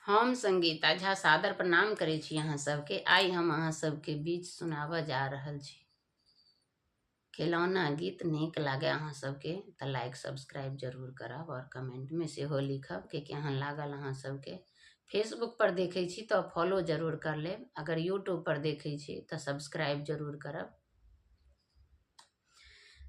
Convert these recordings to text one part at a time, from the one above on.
हम संगीता झा सादर प्रणाम करे छी अहाँ सबके। आई हम अहाँ सबके बीच सुनाबऽ जा रहल छी खिलौना गीत। नीक लागे अहाँ सबके तऽ लाइक सब्सक्राइब जरूर करब और कमेंट में सेहो लिखब कि केहन लागल अहाँ सबके। फेसबुक पर देखे छी तो फॉलो जरूर कर लेब, अगर यूट्यूब पर देखे छी तो सब्सक्राइब जरूर करब।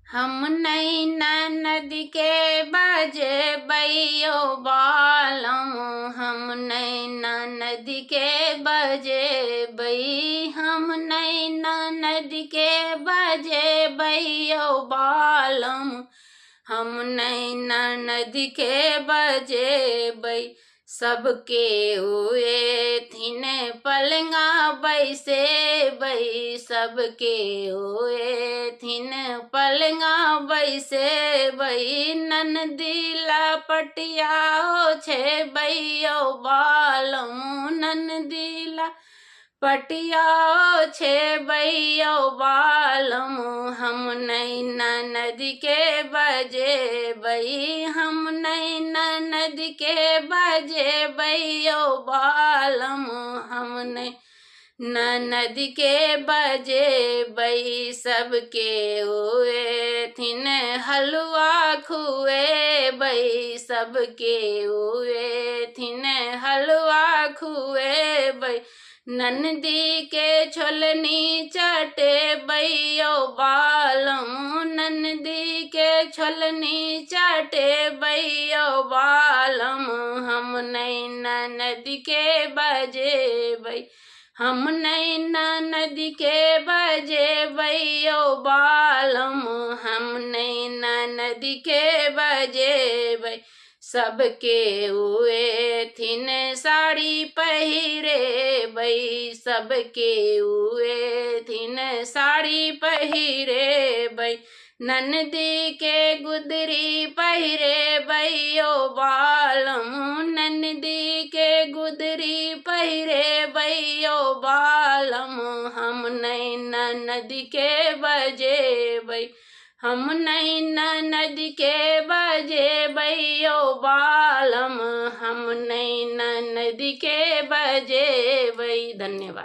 हम नैना नदी के बजे बैयो बालम, हम नैना नदी के बजे बई, हम नैना नदी के बजे बैयो बालम, हम नैना नदी के बजे बई। सबके हुए थिन पलंगा बैसे बई, सबके हुए थिन पलंगा बैसे बई। ननदीला पटिया छे बैयो बालम, ननदीला पटिया छे बैयो बालम, हम नैना नदी के बजे बई, हम नैना नदी के बजे बैयो बालम, हम नैना नदी के बजे बई। सबके हुए थिन हलवा खुए बई, सबके हुए थिन हलवा खुए बई। ननदी के छोलनी चटे बैयो बालम, ननदी के छोलनी चटे बैयो बालम, हम नैना नदी के बजे बई, हम नैना नदी के बजे बैयो बालम, हम नैना नदी के बजे बई। सबके हुए थिन साड़ी पहिरे बई, सबके हुए थिन साड़ी पहिरे बई। ननदी के गुदरी पहिरे बैयो बालम, ननदी के गुदरी पहिरे बैयो बालम, हम नैना नदी के बजे बई, हम नैना नदी के बजे बैयो बालम, हम नैना नदी के बजे बई। धन्यवाद।